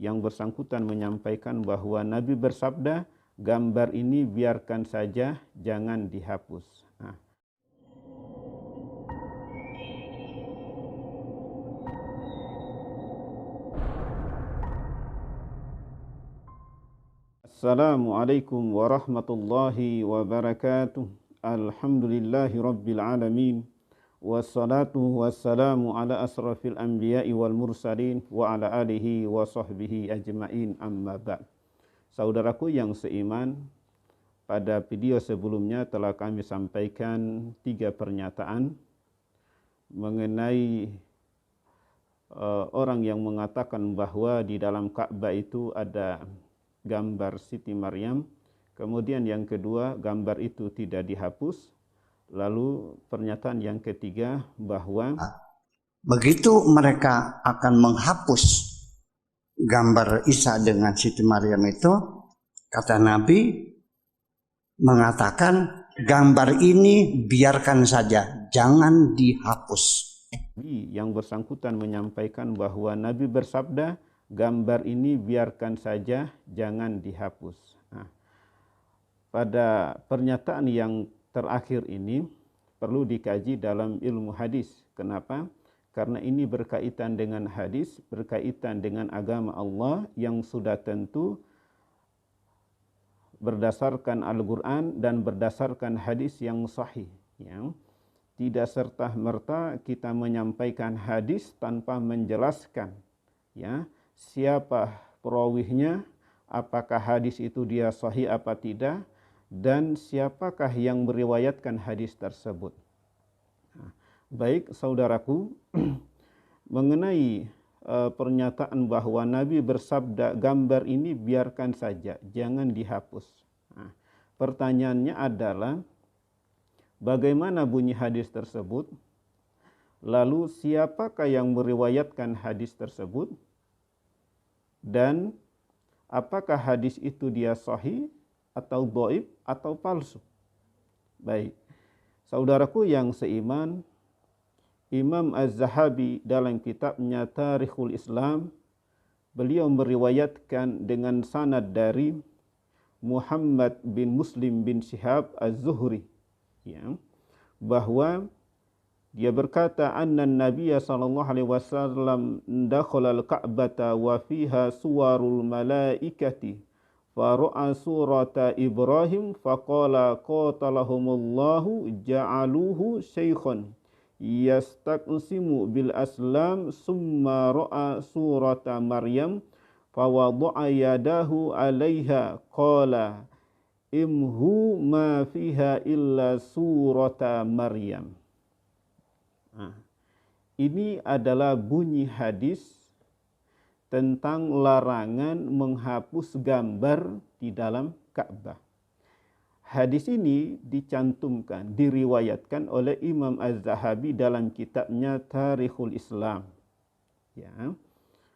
yang bersangkutan menyampaikan bahwa Nabi bersabda, gambar ini biarkan saja, jangan dihapus. Nah. Assalamualaikum warahmatullahi wabarakatuh. Alhamdulillahi rabbil alamin. Wassalatu wassalamu ala asrafil anbiya'i wal mursalin wa ala alihi wa sahbihi ajma'in, amma ba'd. Saudaraku yang seiman, pada video sebelumnya telah kami sampaikan 3 pernyataan mengenai orang yang mengatakan bahwa di dalam Ka'bah itu ada gambar Siti Maryam. Kemudian yang kedua, gambar itu tidak dihapus. Lalu pernyataan yang ketiga bahwa begitu mereka akan menghapus gambar Isa dengan Siti Maryam itu, kata Nabi mengatakan gambar ini biarkan saja, jangan dihapus. Yang bersangkutan menyampaikan bahwa Nabi bersabda, gambar ini biarkan saja, jangan dihapus. Nah, pada pernyataan yang terakhir ini perlu dikaji dalam ilmu hadis. Kenapa? Karena ini berkaitan dengan hadis, berkaitan dengan agama Allah yang sudah tentu berdasarkan Al-Quran dan berdasarkan hadis yang sahih. Ya. Tidak serta-merta kita menyampaikan hadis tanpa menjelaskan ya, siapa perawihnya, apakah hadis itu dia sahih apa tidak, dan siapakah yang meriwayatkan hadis tersebut. Nah, baik saudaraku, mengenai pernyataan bahwa Nabi bersabda gambar ini biarkan saja, jangan dihapus. Nah, pertanyaannya adalah bagaimana bunyi hadis tersebut? Lalu siapakah yang meriwayatkan hadis tersebut? Dan apakah hadis itu dia sahih atau dhaif atau palsu? Baik, saudaraku yang seiman, Imam Az-Zahabi dalam kitabnya Tarikhul Islam, beliau meriwayatkan dengan sanad dari Muhammad bin Muslim bin Shihab Az-Zuhri, ya, bahwa dia berkata, anna Nabiya sallallahu alaihi wasallam dakhala al-Ka'bata wa fiha suwarul malaikati fara'a surata Ibrahim faqala qatalahumullahu ja'aluhu syaikhan yastaqsimu bil aslam summa ra'a surata Maryam fawadha'a yadahu 'alaiha qala imhu ma fiha illa surata Maryam. Nah, ini adalah bunyi hadis tentang larangan menghapus gambar di dalam Ka'bah. Hadis ini dicantumkan, diriwayatkan oleh Imam Az-Zahabi dalam kitabnya Tarikhul Islam. Ya,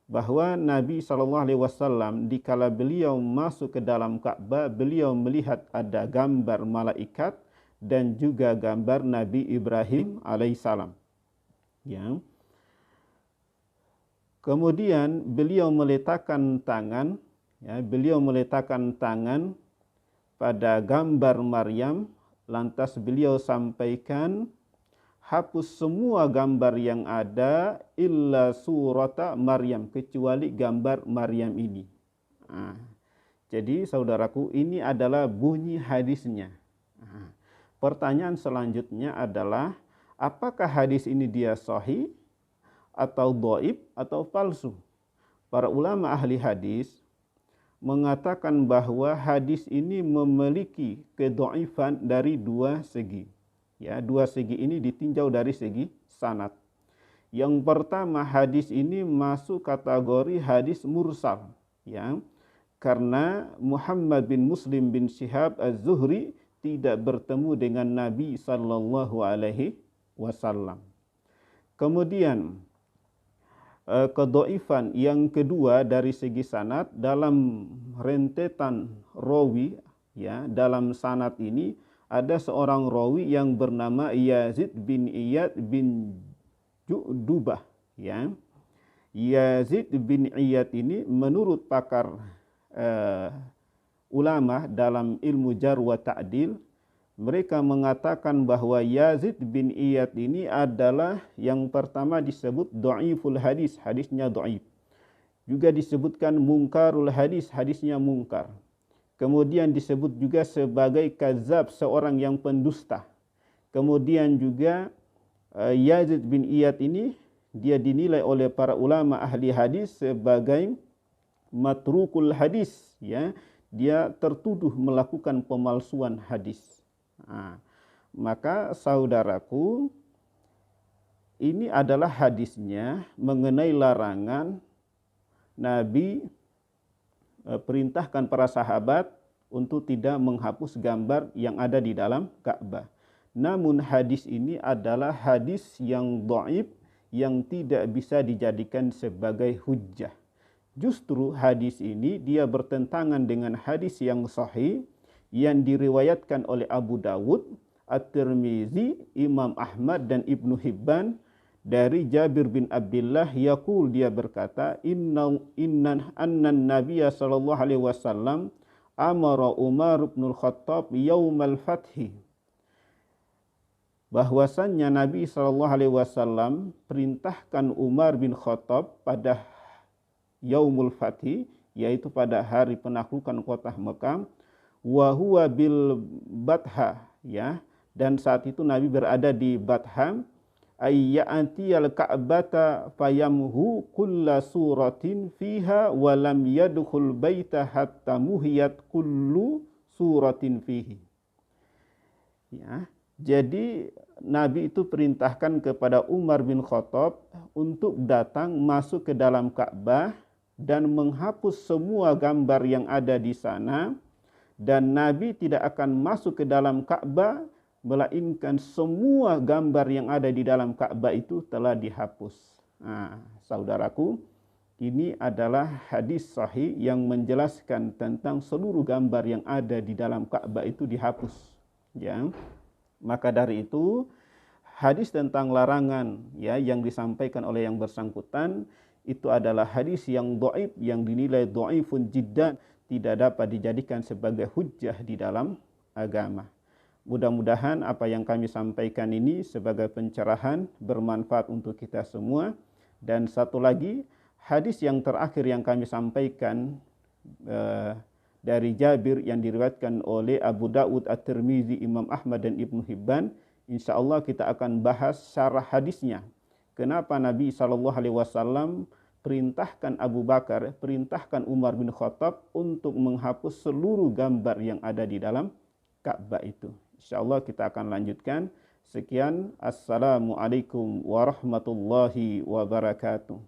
bahwa Nabi SAW dikala beliau masuk ke dalam Ka'bah, beliau melihat ada gambar malaikat dan juga gambar Nabi Ibrahim alaihissalam. Ya. Kemudian beliau meletakkan tangan, ya, beliau meletakkan tangan pada gambar Maryam, lantas beliau sampaikan, hapus semua gambar yang ada illa surata Maryam, kecuali gambar Maryam ini. Nah, jadi saudaraku, ini adalah bunyi hadisnya. Nah, pertanyaan selanjutnya adalah, apakah hadis ini dia sahih atau dhaif atau palsu? Para ulama ahli hadis mengatakan bahwa hadis ini memiliki kedhaifan dari 2 segi. Ya, 2 segi ini ditinjau dari segi sanad. Yang pertama, hadis ini masuk kategori hadis mursal, ya. Karena Muhammad bin Muslim bin Shihab Az-Zuhri tidak bertemu dengan Nabi sallallahu alaihi wasallam. Kemudian kedhaifan yang kedua dari segi sanad, dalam rentetan rawi, ya, dalam sanad ini ada seorang rawi yang bernama Yazid bin Iyad bin Ju'dubah, ya, Yazid bin Iyad ini menurut pakar ulama dalam ilmu jar wa ta'dil, mereka mengatakan bahwa Yazid bin Iyad ini adalah yang pertama disebut dhaiful hadis, hadisnya dhaif. Juga disebutkan mungkarul hadis, hadisnya mungkar. Kemudian disebut juga sebagai kadzab, seorang yang pendusta. Kemudian juga Yazid bin Iyad ini dia dinilai oleh para ulama ahli hadis sebagai matrukul hadis, ya. Dia tertuduh melakukan pemalsuan hadis. Nah, maka saudaraku, ini adalah hadisnya mengenai larangan Nabi perintahkan para sahabat untuk tidak menghapus gambar yang ada di dalam Ka'bah. Namun hadis ini adalah hadis yang dhaif, yang tidak bisa dijadikan sebagai hujjah. Justru hadis ini dia bertentangan dengan hadis yang sahih yang diriwayatkan oleh Abu Dawud, At-Tirmizi, Imam Ahmad dan Ibnu Hibban dari Jabir bin Abdullah yaqul, dia berkata, annan nabiyya sallallahu alaihi wasallam amara Umar bin Khattab yaumal fathi, bahwasannya Nabi sallallahu alaihi wasallam perintahkan Umar bin Khattab pada yaumul fathi, yaitu pada hari penaklukan kota Mekah, wa huwa bil Batha, ya, dan saat itu Nabi berada di Batha, ayyatiyal ka'bata fayamhu kulla suratin fiha wa lam yadkhul baita hatta muhiyat kullu suratin fihi. Ya, jadi Nabi itu perintahkan kepada Umar bin Khattab untuk datang masuk ke dalam Ka'bah dan menghapus semua gambar yang ada di sana, dan Nabi tidak akan masuk ke dalam Ka'bah melainkan semua gambar yang ada di dalam Ka'bah itu telah dihapus. Nah, saudaraku, ini adalah hadis sahih yang menjelaskan tentang seluruh gambar yang ada di dalam Ka'bah itu dihapus. Ya, maka dari itu hadis tentang larangan, ya, yang disampaikan oleh yang bersangkutan itu adalah hadis yang dhaif, yang dinilai dhaifun jiddan, tidak dapat dijadikan sebagai hujjah di dalam agama. Mudah-mudahan apa yang kami sampaikan ini sebagai pencerahan bermanfaat untuk kita semua. Dan satu lagi, hadis yang terakhir yang kami sampaikan dari Jabir yang diriwayatkan oleh Abu Dawud, At-Tirmizi, Imam Ahmad dan Ibnu Hibban, insyaallah kita akan bahas syarah hadisnya. Kenapa Nabi SAW perintahkan Abu Bakar, perintahkan Umar bin Khattab untuk menghapus seluruh gambar yang ada di dalam Ka'bah itu. Insyaallah kita akan lanjutkan. Sekian, assalamualaikum warahmatullahi wabarakatuh.